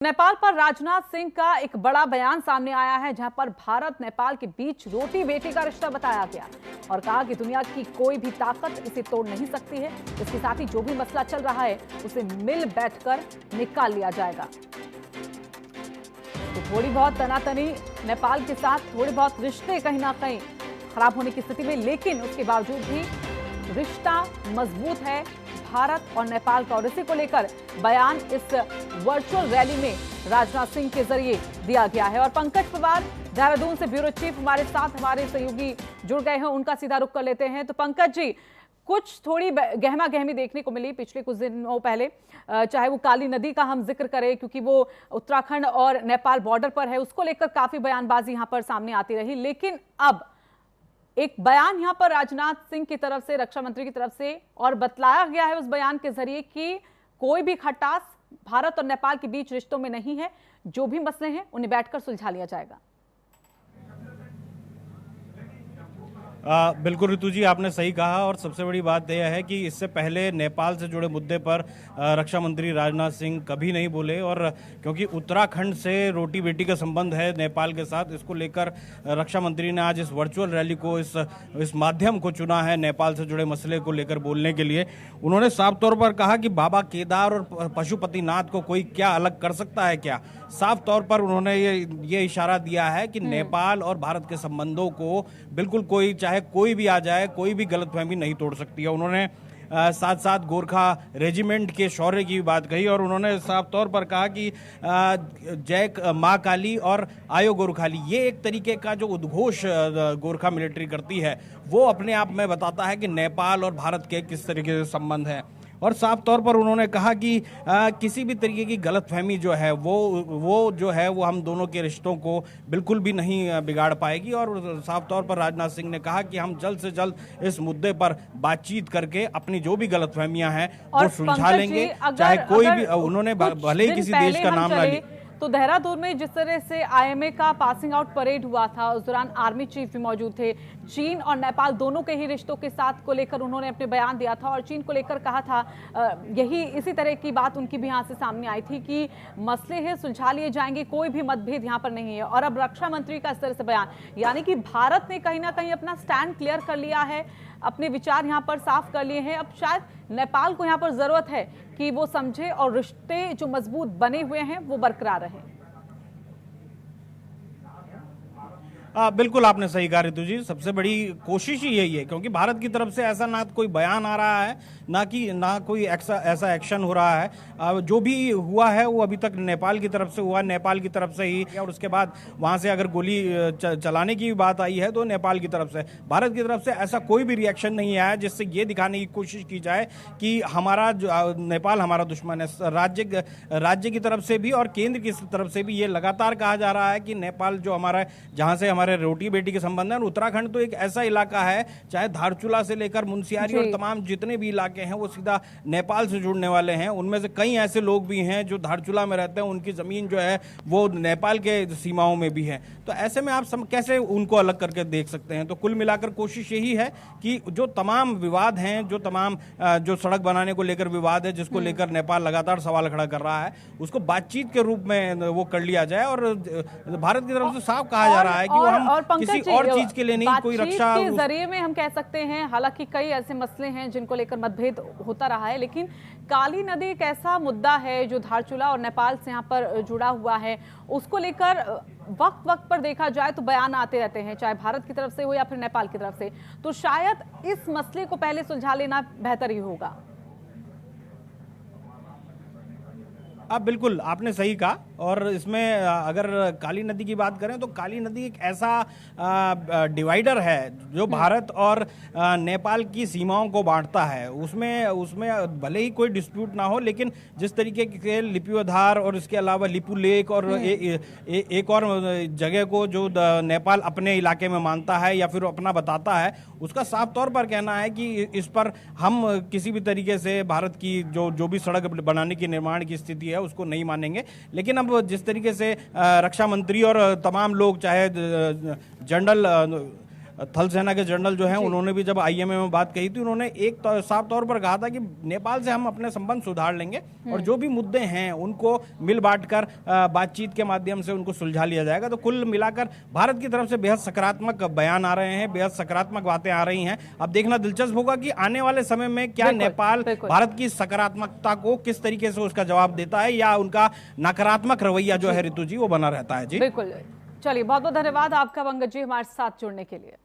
नेपाल पर राजनाथ सिंह का एक बड़ा बयान सामने आया है, जहां पर भारत नेपाल के बीच रोटी बेटी का रिश्ता बताया गया और कहा कि दुनिया की कोई भी ताकत इसे तोड़ नहीं सकती है। इसके साथ ही जो भी मसला चल रहा है उसे मिल बैठकर निकाल लिया जाएगा। तो थोड़ी बहुत तनातनी नेपाल के साथ, थोड़े बहुत रिश्ते कहीं ना कहीं खराब होने की स्थिति में, लेकिन उसके बावजूद भी रिश्ता मजबूत है भारत और नेपाल का। और इसी को लेकर बयान इस वर्चुअल रैली में राजनाथ सिंह के जरिए दिया गया है। और पंकज पवार देहरादून से ब्यूरो चीफ हमारे साथ, हमारे सहयोगी जुड़ गए हैं, उनका सीधा रुख कर लेते हैं। तो पंकज जी, कुछ थोड़ी गहमा गहमी देखने को मिली पिछले कुछ दिनों पहले, चाहे वो काली नदी का हम जिक्र करें क्योंकि वो उत्तराखंड और नेपाल बॉर्डर पर है, उसको लेकर काफी बयानबाजी यहां पर सामने आती रही। लेकिन अब एक बयान यहां पर राजनाथ सिंह की तरफ से, रक्षा मंत्री की तरफ से, और बतलाया गया है उस बयान के जरिए कि कोई भी खटास भारत और नेपाल के बीच रिश्तों में नहीं है, जो भी मसले हैं उन्हें बैठकर सुलझा लिया जाएगा। बिल्कुल ऋतु जी, आपने सही कहा। और सबसे बड़ी बात यह है कि इससे पहले नेपाल से जुड़े मुद्दे पर रक्षा मंत्री राजनाथ सिंह कभी नहीं बोले, और क्योंकि उत्तराखंड से रोटी बेटी का संबंध है नेपाल के साथ, इसको लेकर रक्षा मंत्री ने आज इस वर्चुअल रैली को, इस माध्यम को चुना है नेपाल से जुड़े मसले को लेकर बोलने के लिए। उन्होंने साफ तौर पर कहा कि बाबा केदार और पशुपतिनाथ को कोई क्या अलग कर सकता है क्या। साफ तौर पर उन्होंने ये इशारा दिया है कि नेपाल और भारत के संबंधों को बिल्कुल कोई, चाहे कोई भी आ जाए, कोई भी गलतफहमी नहीं तोड़ सकती है। उन्होंने साथ साथ गोरखा रेजिमेंट के शौर्य की बात कही, और उन्होंने साफ तौर पर कहा कि जय माँ काली और आयो गोरखाली, ये एक तरीके का जो उद्घोष गोरखा मिलिट्री करती है, वो अपने आप में बताता है कि नेपाल और भारत के किस तरीके से संबंध है। और साफ तौर पर उन्होंने कहा कि किसी भी तरीके की गलतफहमी जो है वो जो है वो हम दोनों के रिश्तों को बिल्कुल भी नहीं बिगाड़ पाएगी। और साफ तौर पर राजनाथ सिंह ने कहा कि हम जल्द से जल्द इस मुद्दे पर बातचीत करके अपनी जो भी गलतफहमियां हैं वो सुलझा लेंगे, चाहे कोई भी, उन्होंने भले ही किसी देश का नाम ना लिया। तो देहरादून में जिस तरह से आईएमए का पासिंग आउट परेड हुआ था, उस दौरान आर्मी चीफ भी मौजूद थे। चीन और नेपाल दोनों के ही रिश्तों के साथ को लेकर उन्होंने अपने बयान दिया था, और चीन को लेकर कहा था, यही इसी तरह की बात उनकी भी यहाँ से सामने आई थी कि मसले हैं सुलझा लिए जाएंगे, कोई भी मतभेद यहाँ पर नहीं है। और अब रक्षा मंत्री का इस तरह से बयान, यानी कि भारत ने कहीं ना कहीं अपना स्टैंड क्लियर कर लिया है, अपने विचार यहाँ पर साफ कर लिए हैं। अब शायद नेपाल को यहाँ पर जरूरत है कि वो समझे और रिश्ते जो मजबूत बने हुए हैं वो बरकरार रहे। बिल्कुल आपने सही कहा ऋतु जी। सबसे बड़ी कोशिश ही यही है, क्योंकि भारत की तरफ से ऐसा ना कोई बयान आ रहा है, ना कोई ऐसा एक्शन हो रहा है। जो भी हुआ है वो अभी तक नेपाल की तरफ से हुआ, नेपाल की तरफ से ही, और उसके बाद वहां से अगर गोली चलाने की बात आई है तो नेपाल की तरफ से। भारत की तरफ से ऐसा कोई भी रिएक्शन नहीं आया जिससे ये दिखाने की कोशिश की जाए कि हमारा नेपाल हमारा दुश्मन है। राज्य की तरफ से भी और केंद्र की तरफ से भी ये लगातार कहा जा रहा है कि नेपाल जो हमारा, जहां से हमारे रोटी बेटी के संबंध है, उत्तराखंड तो एक ऐसा इलाका है, चाहे धारचूला से लेकर मुनस्यारी और तमाम जितने भी इलाके हैं वो सीधा नेपाल से जुड़ने वाले हैं। उनमें से कई ऐसे लोग भी हैं जो धारचूला में रहते हैं, उनकी जमीन जो है वो नेपाल के सीमाओं में भी है। तो ऐसे में आप कैसे उनको अलग करके देख सकते हैं। तो कुल मिलाकर कोशिश यही है कि जो तमाम विवाद हैं, जो तमाम जो सड़क बनाने को लेकर विवाद है, जिसको लेकर नेपाल लगातार सवाल खड़ा कर रहा है, उसको बातचीत के रूप में वो कर लिया जाए। और भारत की तरफ से साफ कहा जा रहा है कि वो हम किसी और चीज के लिए नहीं, कोई रक्षा के जरिए में हम कह सकते हैं। हालांकि कई ऐसे मसले हैं जिनको लेकर मतभेद होता रहा है, लेकिन काली नदी एक ऐसा मुद्दा है जो धारचूला और नेपाल से यहाँ पर जुड़ा हुआ है। उसको लेकर वक्त पर देखा जाए तो बयान आते रहते हैं, चाहे भारत की तरफ से हो या फिर नेपाल की तरफ से। तो शायद इस मसले को पहले सुलझा लेना बेहतर ही होगा। बिल्कुल आपने सही कहा। और इसमें अगर काली नदी की बात करें तो काली नदी एक ऐसा डिवाइडर है जो भारत और नेपाल की सीमाओं को बांटता है। उसमें भले ही कोई डिस्प्यूट ना हो, लेकिन जिस तरीके के लिपुधार और इसके अलावा लिपू लेक और एक और जगह को जो नेपाल अपने इलाके में मानता है या फिर अपना बताता है, उसका साफ तौर पर कहना है कि इस पर हम किसी भी तरीके से भारत की जो भी सड़क बनाने की निर्माण की स्थिति है उसको नहीं मानेंगे। लेकिन अब जिस तरीके से रक्षा मंत्री और तमाम लोग, चाहे जनरल थल सेना के जनरल जो हैं उन्होंने भी जब आईएमए में बात कही थी, उन्होंने एक साफ तौर पर कहा था कि नेपाल से हम अपने संबंध सुधार लेंगे और जो भी मुद्दे हैं उनको मिल बांट कर बातचीत के माध्यम से उनको सुलझा लिया जाएगा। तो कुल मिलाकर भारत की तरफ से बेहद सकारात्मक बयान आ रहे हैं, बेहद सकारात्मक बातें आ रही हैं। अब देखना दिलचस्प होगा कि आने वाले समय में क्या नेपाल भारत की सकारात्मकता को किस तरीके से उसका जवाब देता है या उनका नकारात्मक रवैया जो है ऋतु जी वो बना रहता है। जी बिल्कुल, चलिए बहुत बहुत धन्यवाद आपका पंकज जी हमारे साथ जुड़ने के लिए।